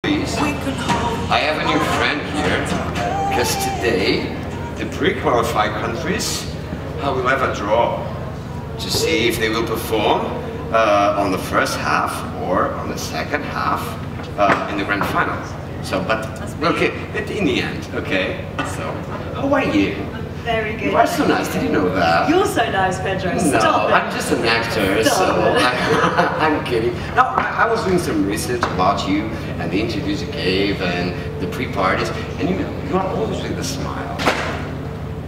I have a new friend here, because today the pre-qualified countries will have a draw to see if they will perform on the first half or on the second half in the grand final. So, but okay, in the end, okay. So, how are you? Very good. You are so nice. Did you know that? You're so nice, Pedro. Stop no, it. I'm just an actor, I'm kidding. No, I was doing some research about you and the interviews you gave and the pre-parties, and you are always with a smile.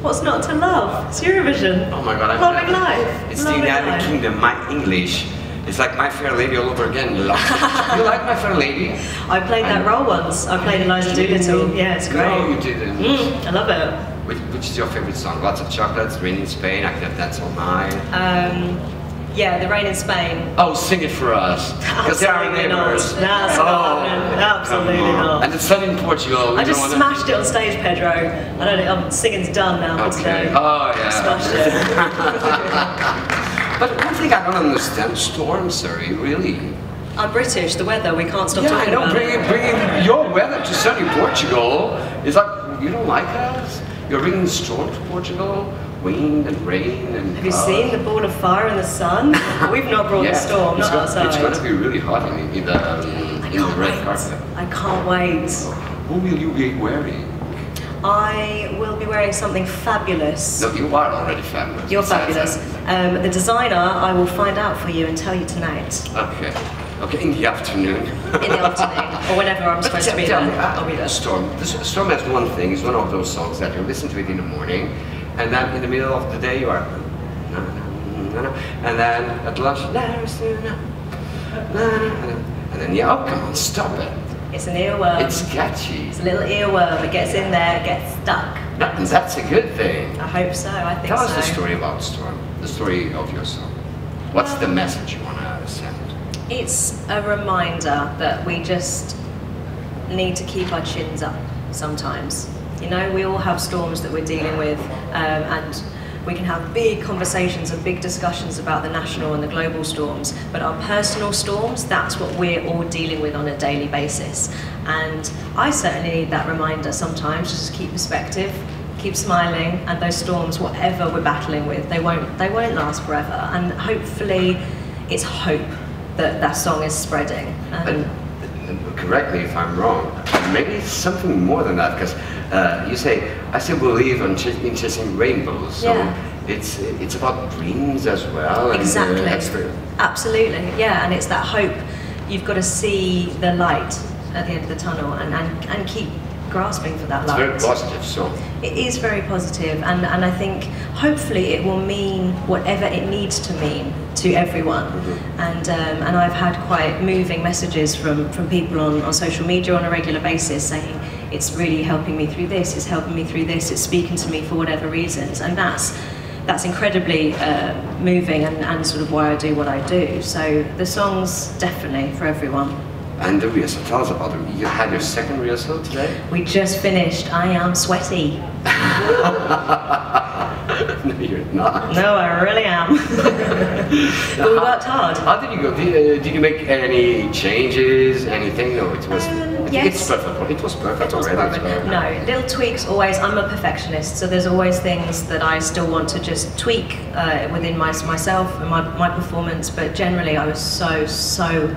What's not to love? It's Eurovision. Oh my God, loving life. It's the United Kingdom. My English. It's like My Fair Lady all over again. You like My Fair Lady? I played that role once. I played Eliza Doolittle. Yeah, it's great. No, you didn't. I love it. Which is your favorite song? Lots of Chocolates, Rain in Spain, I Could Have Danced All Night. Yeah, The Rain in Spain. Oh, sing it for us. Because they are neighbors. Absolutely not. And it's set in Portugal. I just smashed it on stage, Pedro. I don't know, singing's done now for today. Oh, yeah. Smashed it. But one thing I don't understand, Storm, SuRie, really. I'm British, the weather, we can't stop talking about it. Bringing your weather to sunny Portugal is like, you don't like us? You're bringing storm to Portugal, wind and rain and Have you seen the ball of fire in the sun? We've not brought the storm, not outside. It's going to be really hot in the red carpet. I can't wait. Who will you be wearing? I will be wearing something fabulous. No, you are already fabulous. You're fabulous. The designer, I will find out for you and tell you tonight. Okay. Okay, in the afternoon. In the afternoon, or whenever I'm supposed to be there, I'll be there. Storm has one thing, it's one of those songs that you listen to it in the morning, and then in the middle of the day you are, and then at lunch, and then, yeah, oh, come on, stop it. It's an earworm. It's catchy. It's a little earworm. It gets in there, it gets stuck. And that's a good thing. I hope so, I think so. Tell us the story about Storm, the story of your song. What's the message you want to send? It's a reminder that we just need to keep our chins up sometimes. You know, we all have storms that we're dealing with, and we can have big conversations and big discussions about the national and the global storms, but our personal storms, that's what we're all dealing with on a daily basis. And I certainly need that reminder sometimes, just to keep perspective, keep smiling, and those storms, whatever we're battling with, they won't last forever. And hopefully it's hope that song is spreading. Correct me if I'm wrong, maybe it's something more than that, because you say, I still believe in chasing rainbows, so it's about dreams as well. Exactly. Absolutely, yeah, and it's that hope. You've got to see the light at the end of the tunnel and keep grasping for that light. It's very positive song. It is very positive, and I think hopefully it will mean whatever it needs to mean to everyone. And I've had quite moving messages from people on social media on a regular basis saying it's really helping me through this, it's helping me through this, it's speaking to me for whatever reasons, and that's incredibly moving and sort of why I do what I do. So the song's definitely for everyone. And the rehearsal, tell us about it. You had your second rehearsal today? We just finished. I am sweaty. No, you're not. No, I really am. But we worked hard. How did you go? Did you make any changes, anything? No, it was. Yes. It's perfect. It was perfect already. Perfect. No, little tweaks always. I'm a perfectionist, so there's always things that I still want to just tweak within myself and my performance. But generally, I was so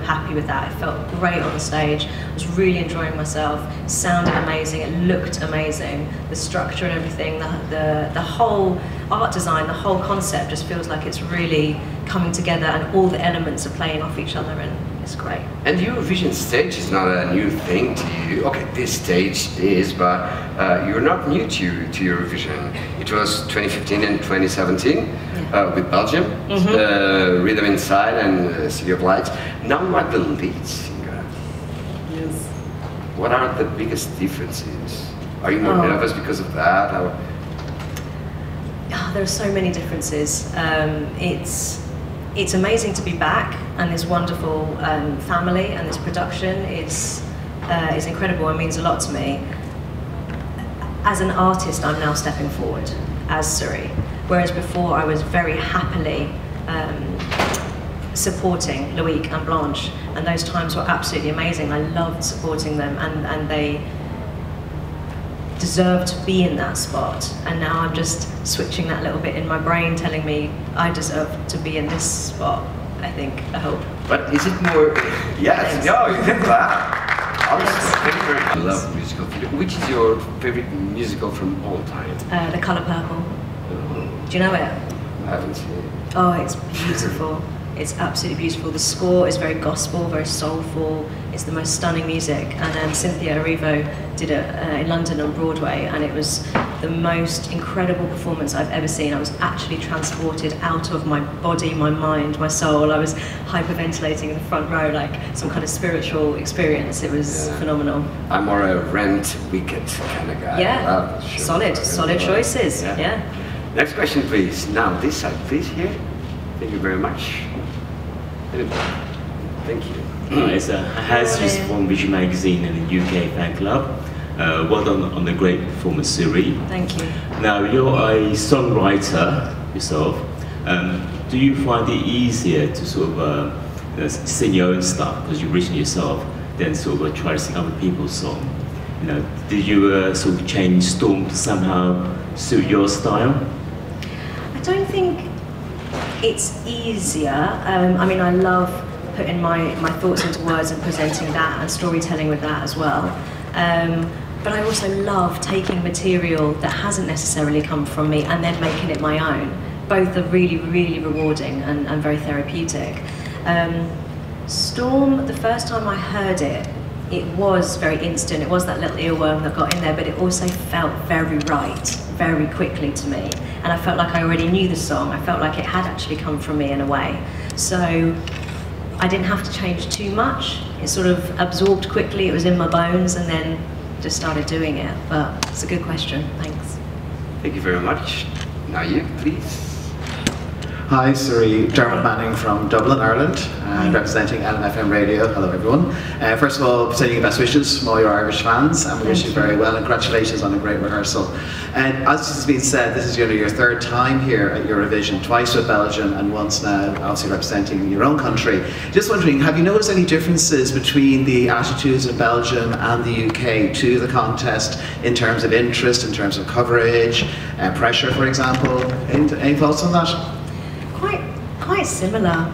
happy with that. It felt great on the stage. I was really enjoying myself. It sounded amazing. It looked amazing. The structure and everything, the whole art design, the whole concept just feels like it's really coming together, and all the elements are playing off each other, and it's great. And the Eurovision stage is not a new thing to you. Okay, this stage is, but you're not new to Eurovision. It was 2015 and 2017 with Belgium, Rhythm Inside and City of Lights. Now you are the lead singer. Yes. What are the biggest differences? Are you more nervous because of that? There are so many differences. It's amazing to be back, and this wonderful family and this production is incredible. It means a lot to me. As an artist, I'm now stepping forward as SuRie, whereas before I was very happily supporting Loic and Blanche, and those times were absolutely amazing. I loved supporting them, and they deserve to be in that spot. And now I'm just switching that little bit in my brain, telling me I deserve to be in this spot, I think, I hope. But is it more... Yes, no, you did that. I love musical video. Which is your favorite musical from all time? The Colour Purple. Do you know it? I haven't seen it. Oh, it's beautiful. It's absolutely beautiful. The score is very gospel, very soulful. It's the most stunning music. And Cynthia Erivo did it in London on Broadway, and it was the most incredible performance I've ever seen. I was actually transported out of my body, my mind, my soul. I was hyperventilating in the front row, like some kind of spiritual experience. It was phenomenal. I'm more a Rent, Wicked kind of guy. Yeah, solid choices. Yeah. Next question, please. Now, this side, please, here. Thank you very much. Thank you. It's Hazis from Vision Magazine and the UK fan club. Well done on the great performance, SuRie. Thank you. Now, you're a songwriter yourself. Do you find it easier to sort of sing your own stuff because you've written yourself, than sort of try to sing other people's song? You know, did you sort of change Storm to somehow suit your style? I don't think it's easier. I mean, I love putting my thoughts into words and presenting that and storytelling with that as well. But I also love taking material that hasn't necessarily come from me and then making it my own. Both are really, really rewarding and very therapeutic. Storm, the first time I heard it, it was very instant. It was that little earworm that got in there, but it also felt very right, very quickly to me. And I felt like I already knew the song. I felt like it had actually come from me in a way. So I didn't have to change too much. It sort of absorbed quickly. It was in my bones, and then just started doing it. But it's a good question. Thanks. Thank you very much. Now you, please. Hi, SuRie, Dermot Manning from Dublin, Ireland, and representing LMFM Radio. Hello, everyone. First of all, sending you best wishes from all your Irish fans, and we wish you very well, and congratulations on a great rehearsal. And as has been said, this is your third time here at Eurovision, twice with Belgium and once now, obviously representing your own country. Just wondering, have you noticed any differences between the attitudes in Belgium and the UK to the contest in terms of interest, in terms of coverage, pressure, for example? Any thoughts on that? Quite similar.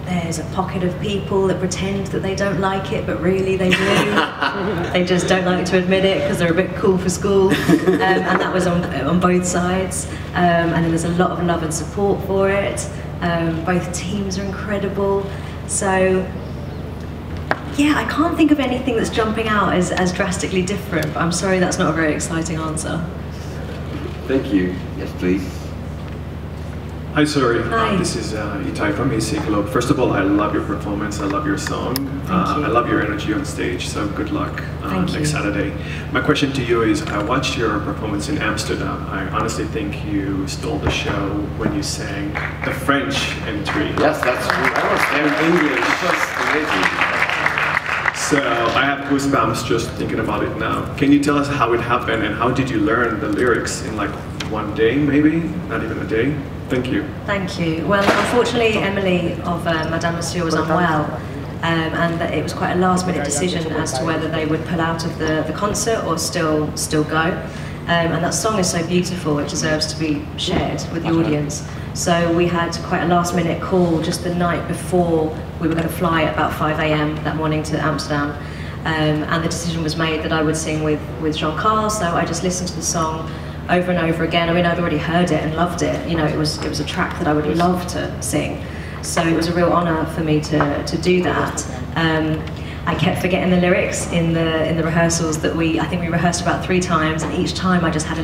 There's a pocket of people that pretend that they don't like it, but really they do. They just don't like to admit it because they're a bit cool for school. And that was on both sides. And then there's a lot of love and support for it. Both teams are incredible. So, yeah, I can't think of anything that's jumping out as drastically different, but I'm sorry that's not a very exciting answer. Thank you. Yes, please. Hi, SuRie. Hi. This is Itai from AC Club. First of all, I love your performance. I love your song. I love your energy on stage. So good luck next Saturday. My question to you is: I watched your performance in Amsterdam. I honestly think you stole the show when you sang the French entry. Yes, that's true. I was there in English. It was amazing. So I have goosebumps just thinking about it now. Can you tell us how it happened and how did you learn the lyrics in like one day, maybe? Not even a day? Thank you. Thank you. Well, unfortunately, Emily of Madame Monsieur was unwell, and that it was quite a last-minute decision as to whether they would pull out of the concert or still go. And that song is so beautiful; it deserves to be shared with the audience. So we had quite a last-minute call just the night before we were going to fly at about 5 a.m. that morning to Amsterdam, and the decision was made that I would sing with Jean-Carl. So I just listened to the song over and over again. I mean, I'd already heard it and loved it. You know, it was a track that I would love to sing. So it was a real honour for me to do that. I kept forgetting the lyrics in the rehearsals that I think we rehearsed about 3 times, and each time I just had a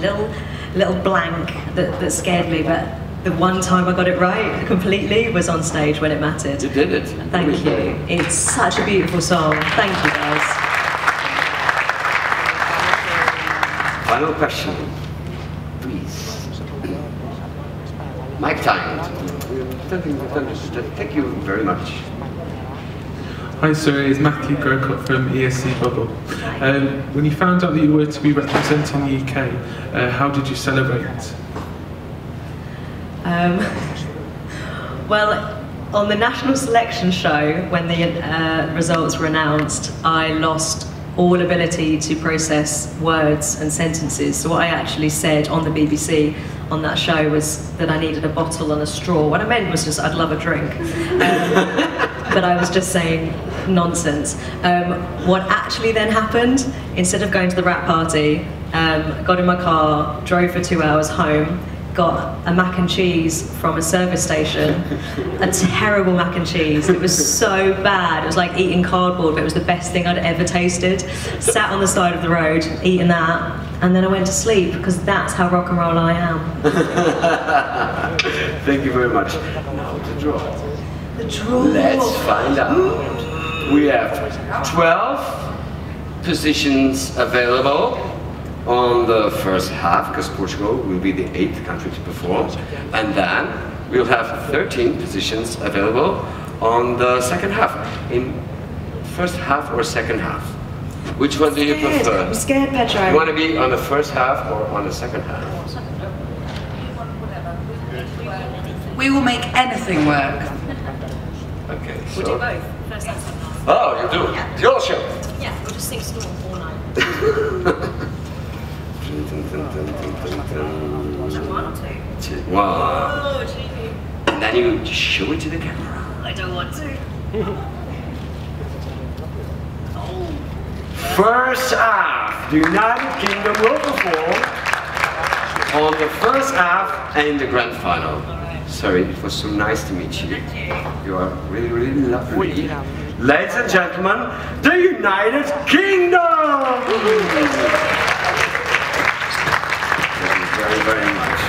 little blank that scared me. But the one time I got it right completely was on stage when it mattered. You did it. Thank you. It's such a beautiful song. Thank you, guys. Final question. Please. Mic time. Thank you very much. Hi SuRie, it's Matthew Grocott from ESC Bubble. When you found out that you were to be representing the UK, how did you celebrate? Well, On the national selection show, when the results were announced, I lost all ability to process words and sentences. So what I actually said on the BBC on that show was that I needed a bottle and a straw. What I meant was just I'd love a drink. But I was just saying nonsense. What actually then happened, instead of going to the rap party, got in my car, drove for 2 hours home, got a mac and cheese from a service station, a terrible mac and cheese. It was so bad. It was like eating cardboard, but it was the best thing I'd ever tasted. Sat on the side of the road, eating that, and then I went to sleep, because that's how rock and roll I am. Thank you very much. Now the draw. The draw. Let's find out. We have 12 positions available on the first half, because Portugal will be the 8th country to perform, and then we'll have 13 positions available on the second half. In first half or second half? Which one do you prefer? I'm scared, Pedro. You want to be on the first half or on the second half? We will make anything work. Okay, We'll do both. First and second half. Oh, you do? Yeah. Your show. Yeah, we'll just sing Storm all night. One or two? One. Oh, cheeky. And then you just show it to the camera. I don't want to. First half, the United Kingdom will perform on the first half and the grand final. Sorry, it was so nice to meet you. You are really, really lovely. Ladies and gentlemen, the United Kingdom! Thank you very, very much.